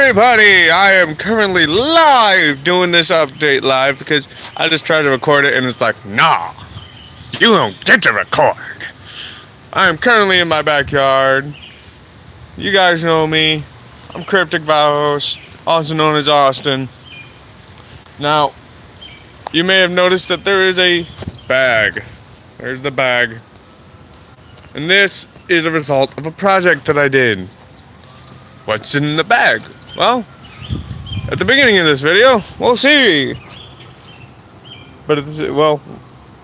everybody! I am currently live doing this update live because I just tried to record it and it's like, nah, you don't get to record. I am currently in my backyard. You guys know me. I'm Cryptic Vowels, also known as Austin. Now, you may have noticed that there is a bag. There's the bag. And this is a result of a project that I did. What's in the bag? Well, at the beginning of this video, we'll see. But well,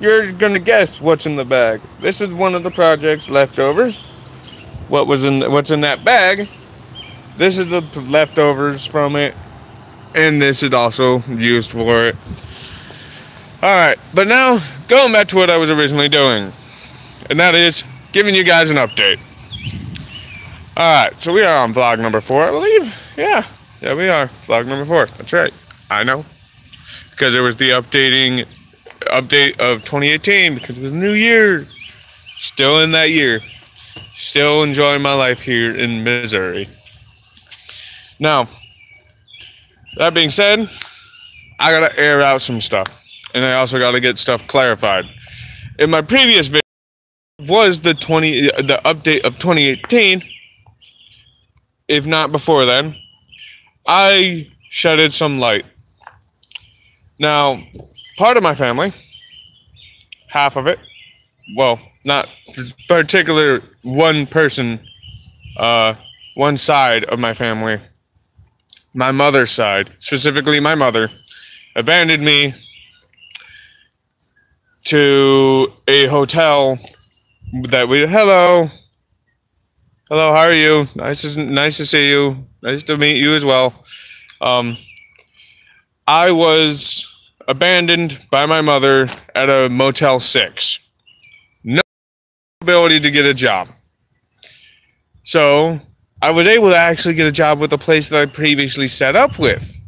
you're gonna guess what's in the bag. This is one of the project's leftovers. What's in that bag? This is the leftovers from it, and this is also used for it. Alright, but now, going back to what I was originally doing, and that is giving you guys an update. Alright, so we are on vlog number 4, I believe. Yeah, we are. Vlog number 4. That's right. I know. Because it was the update of 2018, because it was a new year. Still in that year. Still enjoying my life here in Missouri. Now, that being said, I gotta air out some stuff. And I also gotta get stuff clarified. In my previous video was the update of 2018. If not before then, I shedded some light. Now, part of my family, half of it, well, not particular one person, one side of my family, my mother's side, specifically my mother, abandoned me to a hotel that hello, how are you? Nice to see you. Nice to meet you as well. I was abandoned by my mother at a Motel 6. No ability to get a job. So I was able to actually get a job with a place that I previously set up with.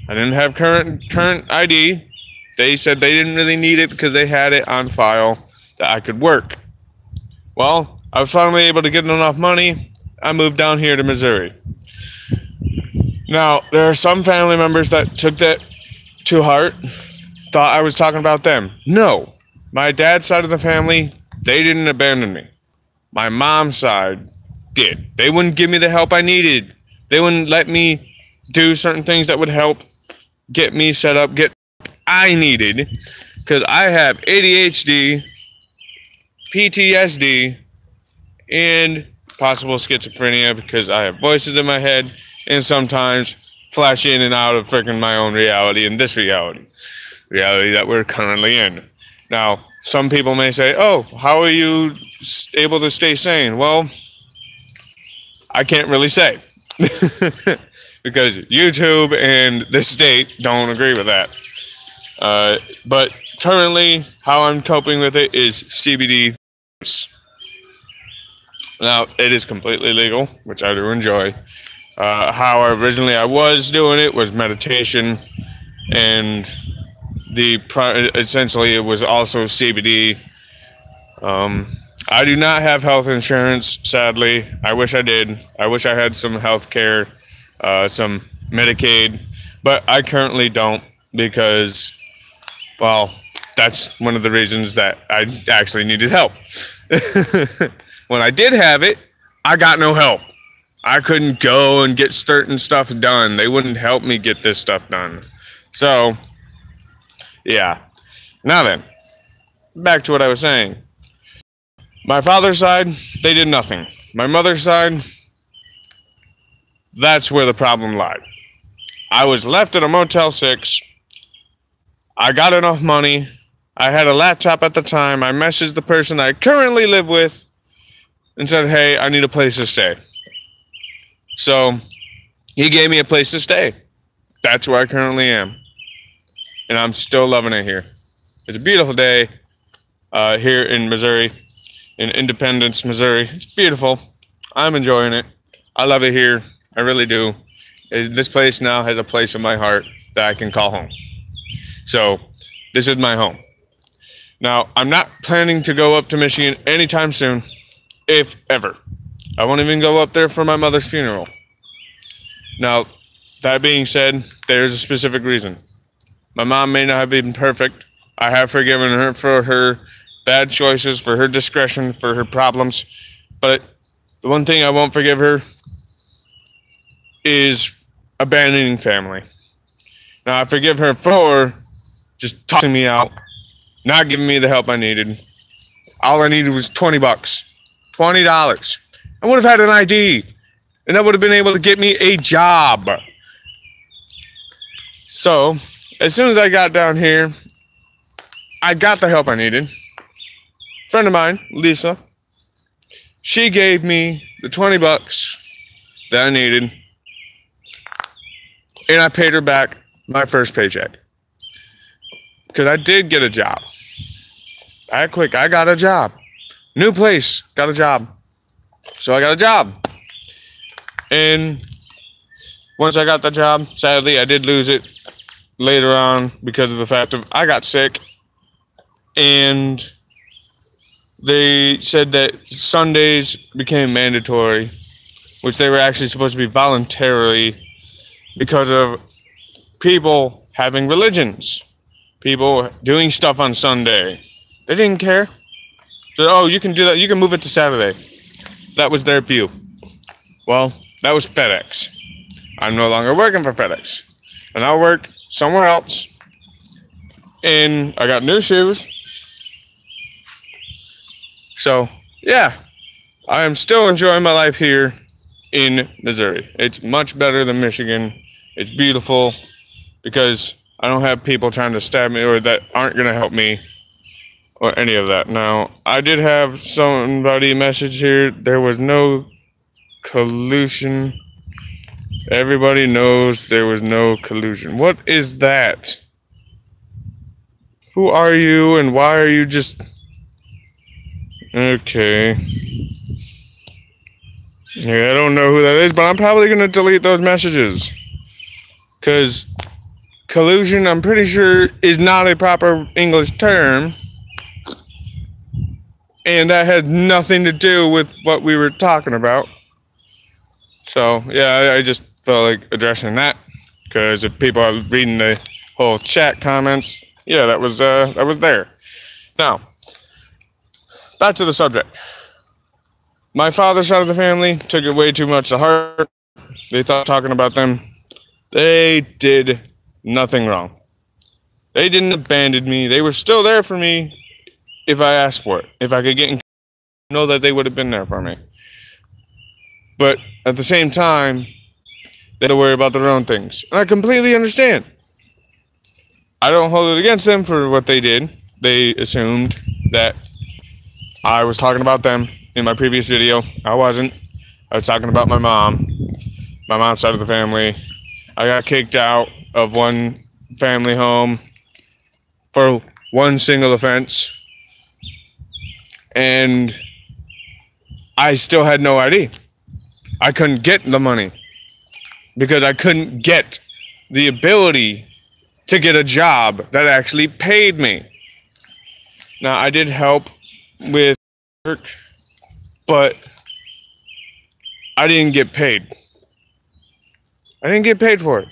I didn't have current ID. They said they didn't really need it because they had it on file that I could work. Well, I was finally able to get enough money. I moved down here to Missouri. Now, there are some family members that took that to heart, thought I was talking about them. No. My dad's side of the family, they didn't abandon me. My mom's side did. They wouldn't give me the help I needed. They wouldn't let me do certain things that would help get me set up, get what I needed. Because I have ADHD, PTSD, and possible schizophrenia because I have voices in my head and sometimes flash in and out of freaking my own reality and this reality that we're currently in. Now, some people may say, oh, how are you able to stay sane? Well, I can't really say because YouTube and the state don't agree with that. But currently, how I'm coping with it is CBD. Now, it is completely legal, which I do enjoy. How originally I was doing it was meditation, and essentially it was also CBD. I do not have health insurance, sadly. I wish I did. I wish I had some health care, some Medicaid, but I currently don't because, well, that's one of the reasons that I actually needed help. When I did have it, I got no help. I couldn't go and get certain stuff done. They wouldn't help me get this stuff done. So, yeah. Now then, back to what I was saying. My father's side, they did nothing. My mother's side, that's where the problem lied. I was left at a Motel 6. I got enough money. I had a laptop at the time. I messaged the person I currently live with and said, hey, I need a place to stay. So he gave me a place to stay. That's where I currently am. And I'm still loving it here. It's a beautiful day here in Missouri, in Independence, Missouri. It's beautiful. I'm enjoying it. I love it here. I really do. This place now has a place in my heart that I can call home. So this is my home. Now, I'm not planning to go up to Michigan anytime soon. If ever. I won't even go up there for my mother's funeral. Now, that being said, there's a specific reason. My mom may not have been perfect. I have forgiven her for her bad choices, for her discretion, for her problems. But the one thing I won't forgive her is abandoning family. Now, I forgive her for just tossing me out, not giving me the help I needed. All I needed was $20. $20. I would have had an ID, and that would have been able to get me a job. So, as soon as I got down here, I got the help I needed. A friend of mine, Lisa, she gave me the $20 that I needed, and I paid her back my first paycheck. Because I did get a job. I got a job. New place, got a job. So I got a job. And once I got the job, sadly, I did lose it later on because of the fact of I got sick. And they said that Sundays became mandatory, which they were actually supposed to be voluntarily because of people having religions, people doing stuff on Sunday. They didn't care. Said, oh, you can do that. You can move it to Saturday. That was their view. Well, that was FedEx. I'm no longer working for FedEx. And I work somewhere else. And I got new shoes. So, yeah. I am still enjoying my life here in Missouri. It's much better than Michigan. It's beautiful because I don't have people trying to stab me or that aren't going to help me or any of that. Now, I did have somebody message here. There was no collusion. Everybody knows there was no collusion. What is that? Who are you and why are you just... Okay. Yeah, I don't know who that is, but I'm probably going to delete those messages. Because collusion, I'm pretty sure, is not a proper English term. And that has nothing to do with what we were talking about. So, yeah, I just felt like addressing that. Because if people are reading the whole chat comments, yeah, that was there. Now, back to the subject. My father's side of the family took it way too much to heart. They thought talking about them. They did nothing wrong. They didn't abandon me. They were still there for me if I asked for it. If I could get in, know that they would have been there for me. But at the same time, they had to worry about their own things. And I completely understand. I don't hold it against them for what they did. They assumed that I was talking about them in my previous video. I wasn't. I was talking about my mom's side of the family. I got kicked out of one family home for one single offense. And I still had no ID. I couldn't get the money because I couldn't get the ability to get a job that actually paid me. Now, I did help with work, but I didn't get paid. I didn't get paid for it.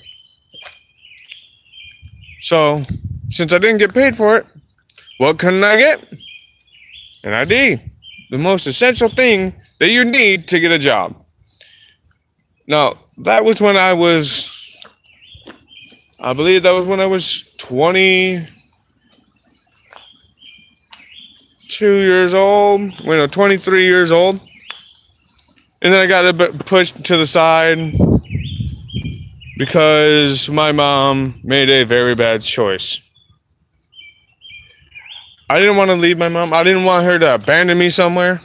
So, since I didn't get paid for it, what couldn't I get? An ID. The most essential thing that you need to get a job. Now, that was when I believe that was when I was 22 years old. 23 years old. And then I got a bit pushed to the side because my mom made a very bad choice. I didn't want to leave my mom. I didn't want her to abandon me somewhere.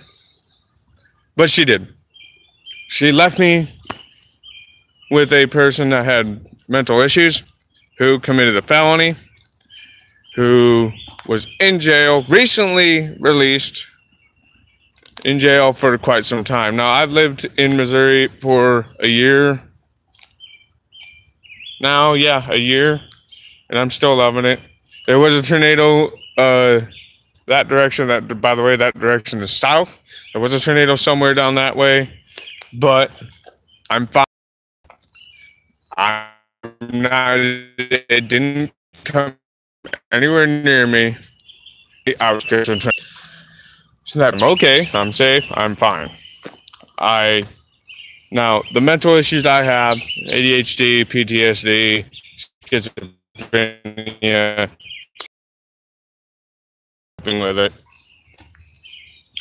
But she did. She left me with a person that had mental issues, who committed a felony, who was in jail, recently released, in jail for quite some time. Now, I've lived in Missouri for a year. Now, yeah, a year. And I'm still loving it. There was a tornado that direction. That, by the way, that direction is south. There was a tornado somewhere down that way. But I'm fine. I'm not. It didn't come anywhere near me. I was just so that I'm okay. I'm safe. I'm fine. I Now the mental issues I have: ADHD, PTSD, schizophrenia, with it.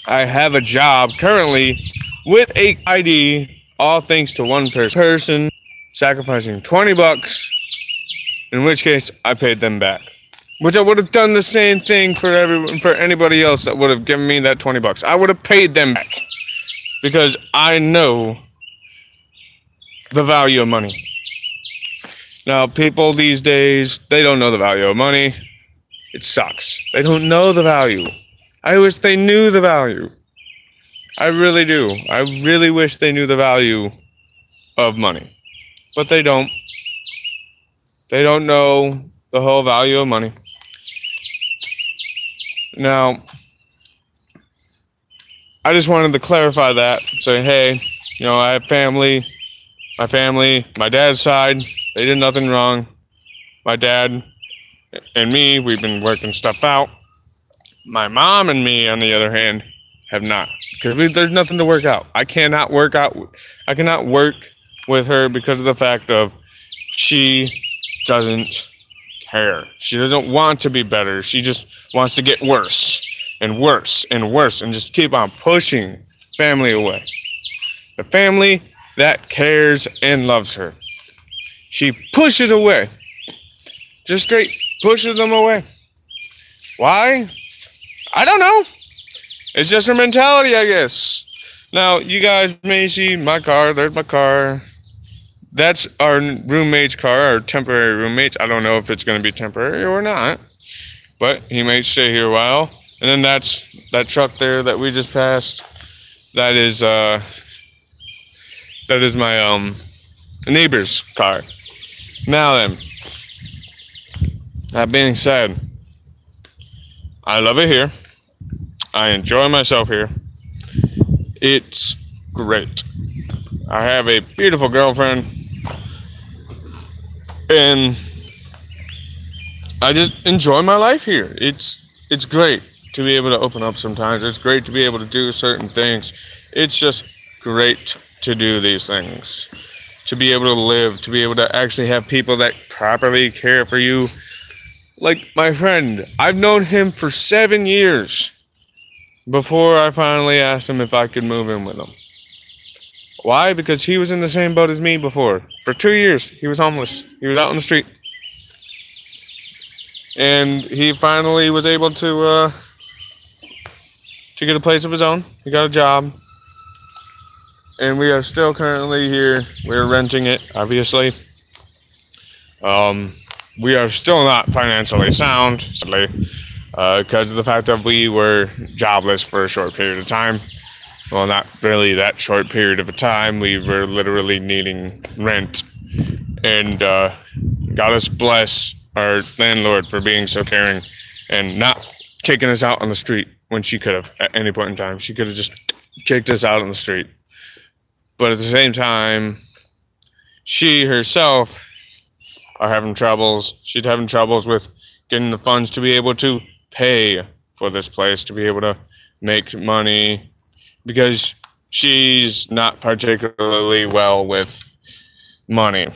I have a job currently with a ID, all thanks to one person sacrificing $20, in which case I paid them back. Which I would have done the same thing for anybody else that would have given me that $20. I would have paid them back because I know the value of money. Now, people these days, they don't know the value of money. It sucks. They don't know the value. I wish they knew the value. I really do. I really wish they knew the value of money. But they don't. They don't know the whole value of money. Now, I just wanted to clarify that. Say, hey, I have family. My dad's side, they did nothing wrong. My dad and me, we've been working stuff out. My mom and me, on the other hand, have not. Because there's nothing to work out. I cannot work with her because of the fact of she doesn't care. She doesn't want to be better. She just wants to get worse and worse and worse and just keep on pushing family away. The family that cares and loves her, she pushes away. Just straight pushes them away. Why? I don't know. It's just her mentality, I guess. Now, you guys may see my car. There's my car. That's our roommate's car, our temporary roommates. I don't know if it's going to be temporary or not, but he may stay here a while. And then that's that truck there that we just passed. That is my neighbor's car. Now then, that being said, I love it here. I enjoy myself here. It's great. I have a beautiful girlfriend, and I just enjoy my life here. It's great to be able to open up sometimes. It's great to be able to do certain things. It's just great to do these things, to be able to live, to be able to actually have people that properly care for you. Like my friend, I've known him for 7 years before I finally asked him if I could move in with him. Why? Because he was in the same boat as me before. For 2 years, he was homeless. He was out on the street. And he finally was able to get a place of his own. He got a job. And we are still currently here. We're renting it, obviously. We are still not financially sound, sadly, because of the fact that we were jobless for a short period of time. Well, not really that short period of a time. We were literally needing rent. And God us bless our landlord for being so caring and not kicking us out on the street when she could have at any point in time. She could have just kicked us out on the street. But at the same time, she herself are having troubles. She's having troubles with getting the funds to be able to pay for this place, to be able to make money, because she's not particularly well with money.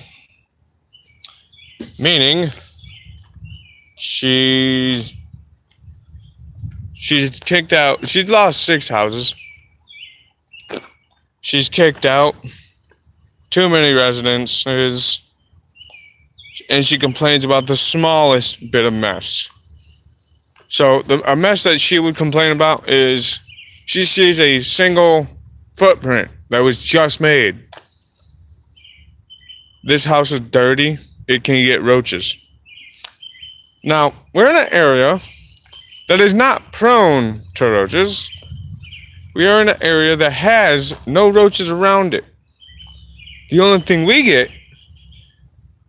Meaning, she's kicked out. She's lost 6 houses. She's kicked out too many residences, and she complains about the smallest bit of mess. So a mess that she would complain about is she sees a single footprint that was just made. This house is dirty. It can get roaches. Now, we're in an area that is not prone to roaches. We are in an area that has no roaches around it. The only thing we get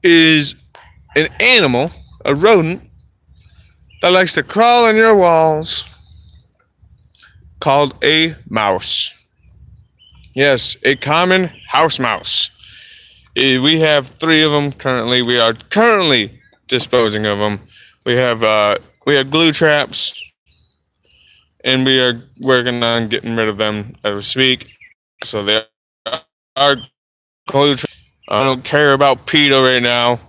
is an animal, a rodent, that likes to crawl on your walls, called a mouse. Yes, a common house mouse. We have 3 of them currently. We are currently disposing of them. We have glue traps, and we are working on getting rid of them as we speak. So they are glue traps. I don't care about PETA right now.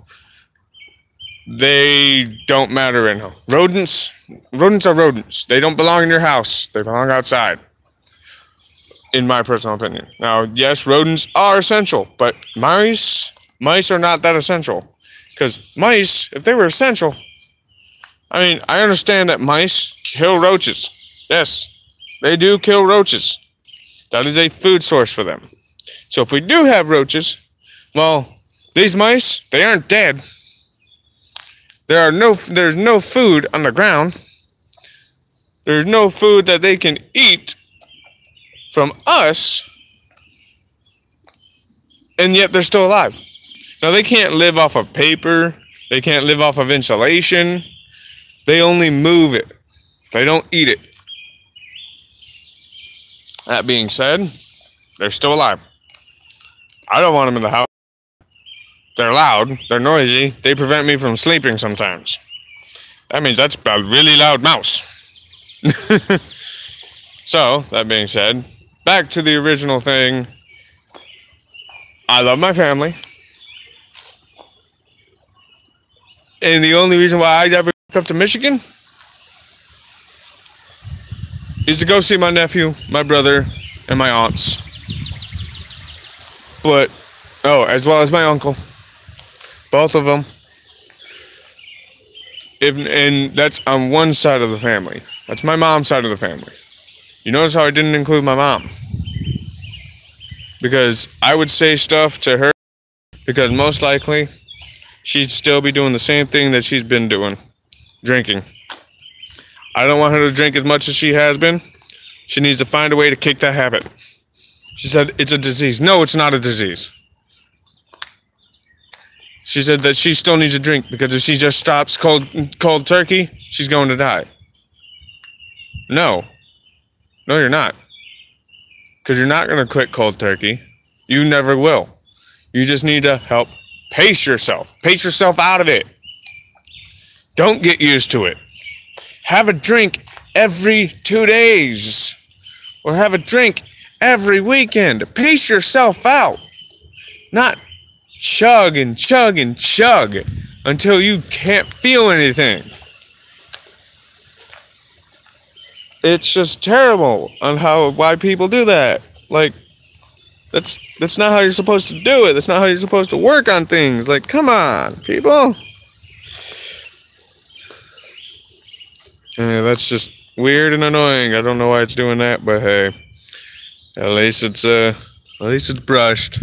They don't matter right now. Rodents are rodents. They don't belong in your house. They belong outside, in my personal opinion. Now, yes, rodents are essential, but mice are not that essential. Because mice, if they were essential, I mean, I understand that mice kill roaches. Yes, they do kill roaches. That is a food source for them. So if we do have roaches, well, these mice, they aren't dead. There's no food on the ground. There's no food that they can eat from us, and yet they're still alive. Now, they can't live off of paper. They can't live off of insulation. They only move it. They don't eat it. That being said, they're still alive. I don't want them in the house. They're loud. They're noisy. They prevent me from sleeping sometimes. That means that's a really loud mouse. So, that being said, back to the original thing. I love my family. And the only reason why I ever come to Michigan is to go see my nephew, my brother, and my aunts. But, as well as my uncle. Both of them. And that's on one side of the family. That's my mom's side of the family. You notice how I didn't include my mom? Because I would say stuff to her, because most likely she'd still be doing the same thing that she's been doing. Drinking. I don't want her to drink as much as she has been. She needs to find a way to kick that habit. She said it's a disease. No, it's not a disease. She said that she still needs to drink because if she just stops cold turkey, she's going to die. No, you're not. Because you're not going to quit cold turkey. You never will. You just need to help pace yourself. Pace yourself out of it. Don't get used to it. Have a drink every 2 days. Or have a drink every weekend. Pace yourself out. Not chug and chug and chug until you can't feel anything. It's just terrible on why people do that. Like, that's not how you're supposed to do it. That's not how you're supposed to work on things. Like, come on, people. Yeah, that's just weird and annoying. I don't know why it's doing that, but hey, at least it's brushed.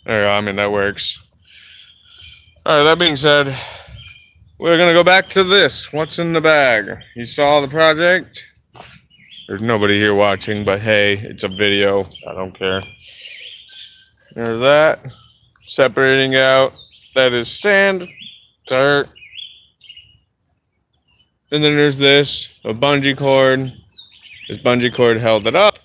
There, I mean, that works. Alright, that being said, we're gonna go back to this. What's in the bag? You saw the project? There's nobody here watching, but hey, it's a video. I don't care. There's that. Separating out. That is sand, dirt. And then there's this, a bungee cord. This bungee cord held it up.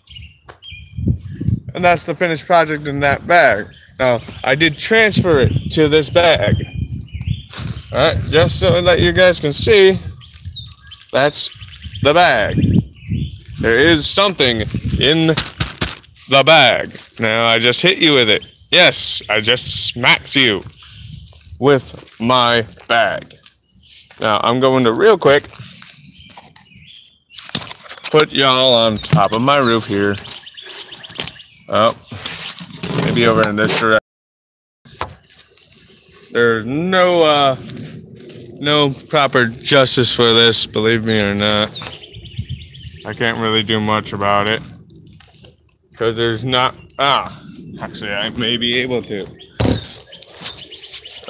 And that's the finished project in that bag. Now, I did transfer it to this bag. Alright, just so that you guys can see, that's the bag. There is something in the bag. Now, I just hit you with it. Yes, I just smacked you with my bag. Now, I'm going to real quick put y'all on top of my roof here. Oh. Maybe over in this direction. There's no proper justice for this, believe me or not. I can't really do much about it. Because there's not... actually, I may be able to.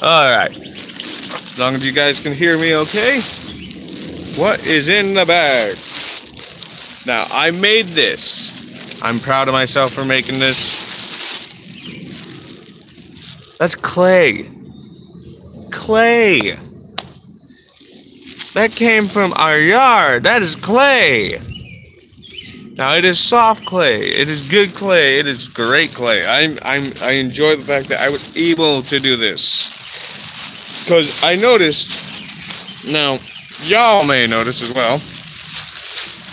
Alright. As long as you guys can hear me okay. What is in the bag? Now, I made this. I'm proud of myself for making this. That's clay. Clay. That came from our yard. That is clay. Now it is soft clay. It is good clay. It is great clay. I enjoy the fact that I was able to do this because I noticed. Now, y'all may notice as well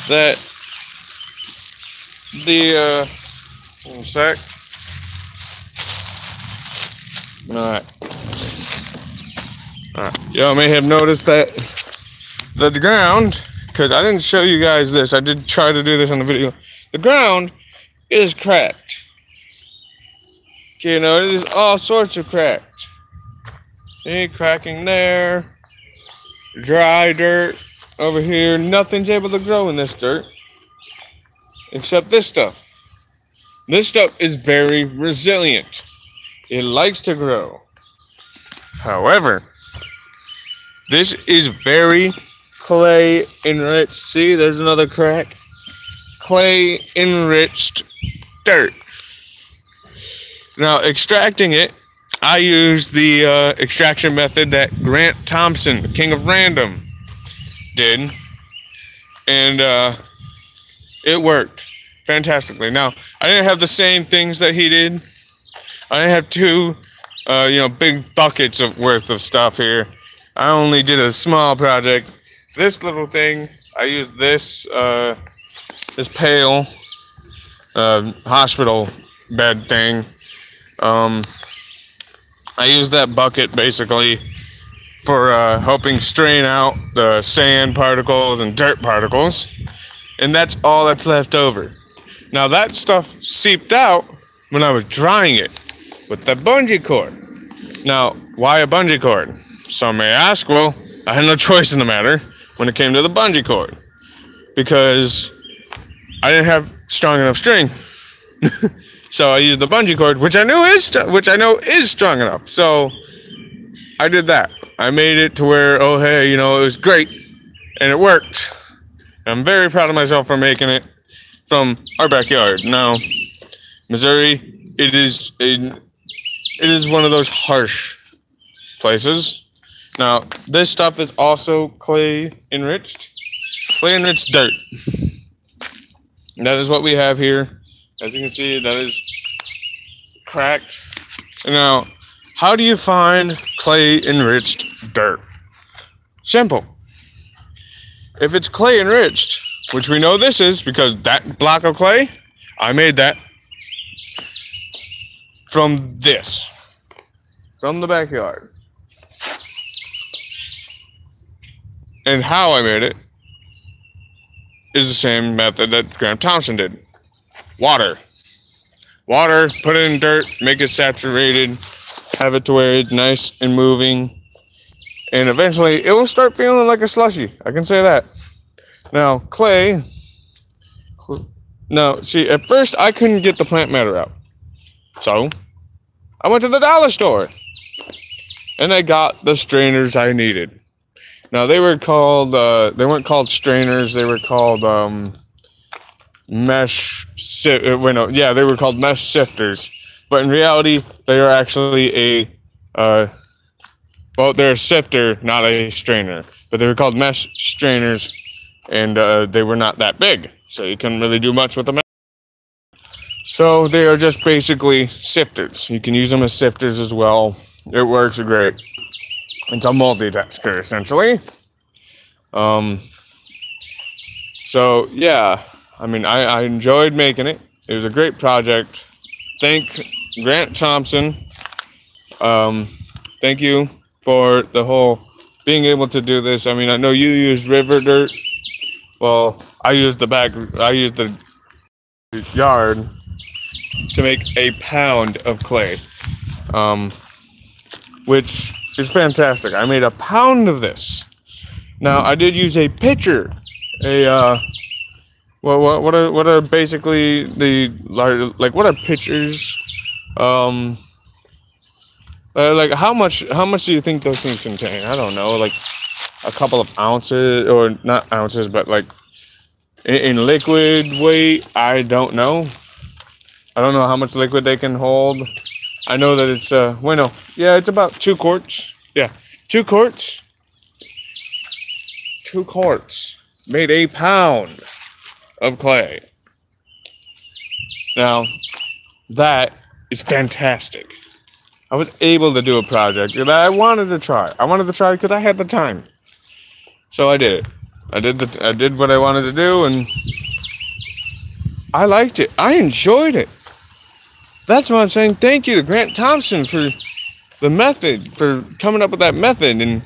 that the one sec. Alright. Y'all may have noticed that the ground, because I didn't show you guys this, I did try to do this on the video. The ground is cracked. Okay, you know, it is all sorts of cracked. See, cracking there. Dry dirt over here. Nothing's able to grow in this dirt. Except this stuff. This stuff is very resilient. It likes to grow. However, this is very clay enriched. See, there's another crack. Clay enriched dirt. Now, extracting it, I use the extraction method that Grant Thompson, the king of random, did. And it worked fantastically. Now, I didn't have the same things that he did. I didn't have two, big buckets worth of stuff here. I only did a small project. This little thing, I used this pail, hospital bed thing. I used that bucket basically for helping strain out the sand particles and dirt particles. And that's all that's left over. Now that stuff seeped out when I was drying it with the bungee cord. Now, why a bungee cord? Some may ask. Well, I had no choice in the matter when it came to the bungee cord, because I didn't have strong enough string. So I used the bungee cord, which I know is strong enough. So I did that. I made it to where, oh hey, it was great, and it worked. I'm very proud of myself for making it from our backyard. Now, Missouri, it is one of those harsh places. Now, this stuff is also clay enriched dirt. And that is what we have here. As you can see, that is cracked. Now, how do you find clay enriched dirt? Simple. If it's clay enriched, which we know this is because that block of clay, I made that from the backyard. And how I made it is the same method that Grant Thompson did. Water, put it in dirt, make it saturated, have it to where it's nice and moving, and eventually it will start feeling like a slushy. I can say that. Now, clay, see, at first I couldn't get the plant matter out. So, I went to the dollar store, and I got the strainers I needed. Now, they were called, they weren't called strainers, they were called, they were called mesh sifters, but in reality they are actually they're a sifter, not a strainer, but they were called mesh strainers, and they were not that big, so you couldn't really do much with them. So they are just basically sifters. You can use them as sifters as well. It works great. It's a multitasker essentially. So yeah, I mean, I enjoyed making it. It was a great project. Thank Grant Thompson. Thank you for the whole being able to do this. I mean, I know you used river dirt. Well, I used the yard to make a pound of clay, which is fantastic. I made a pound of this. Now, I did use a pitcher, what are basically what are pitchers? Like how much do you think those things contain? I don't know, like a couple of ounces, or not ounces, but like in liquid weight. I don't know. I don't know how much liquid they can hold. I know that it's it's about 2 quarts. Yeah, 2 quarts. 2 quarts made a pound of clay. Now, that is fantastic. I was able to do a project that I wanted to try. I wanted to try because I had the time. So I did it. I did what I wanted to do, and I liked it. I enjoyed it. That's why I'm saying thank you to Grant Thompson for the method, for coming up with that method. And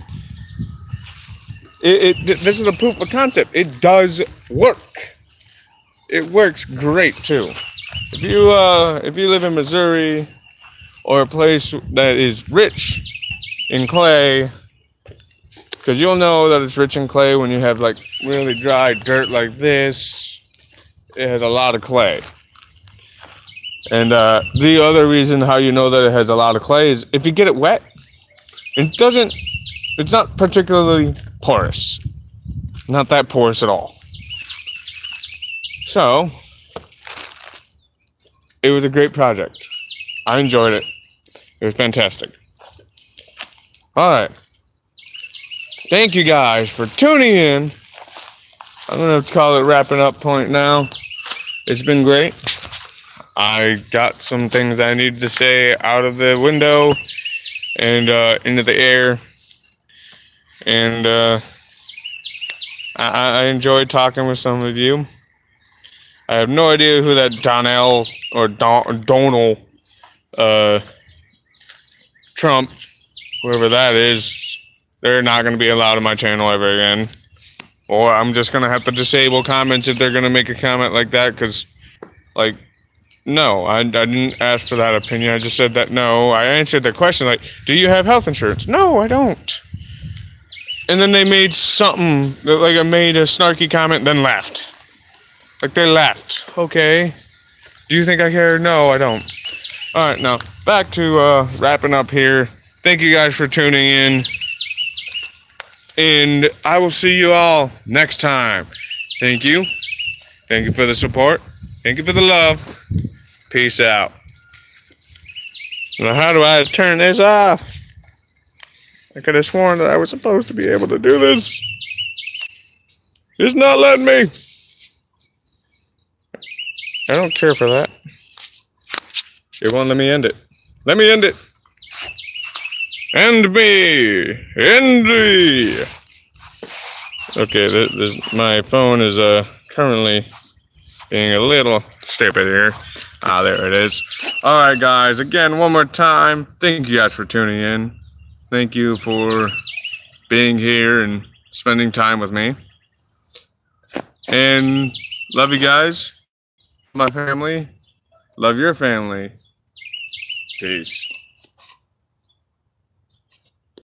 this is a proof of concept. It does work. It works great too. If you live in Missouri or a place that is rich in clay, because you'll know that it's rich in clay when you have like really dry dirt like this. It has a lot of clay. And the other reason how you know that it has a lot of clay is if you get it wet, it's not particularly porous. Not that porous at all. So, it was a great project. I enjoyed it. It was fantastic. Alright. Thank you guys for tuning in. I'm going to call it wrapping up point now. It's been great. I got some things I needed to say out of the window and into the air. And I enjoyed talking with some of you. I have no idea who that Donald Trump, whoever that is. They're not going to be allowed on my channel ever again. Or I'm just going to have to disable comments if they're going to make a comment like that. Because, like, no, I didn't ask for that opinion. I just said that no. I answered the question like, do you have health insurance? No, I don't. And then they made something, like I made a snarky comment, then left. Like they left. Okay. Do you think I care? No, I don't. Alright, now, back to wrapping up here. Thank you guys for tuning in. And I will see you all next time. Thank you. Thank you for the support. Thank you for the love. Peace out. Now, how do I turn this off? I could have sworn that I was supposed to be able to do this. It's not letting me. I don't care for that. It won't let me end it. Let me end it. End me. End me. Okay, my phone is currently being a little stupid here. Ah, there it is. Alright guys, again, one more time. Thank you guys for tuning in. Thank you for being here and spending time with me. And love you guys. My family. Love your family. Peace.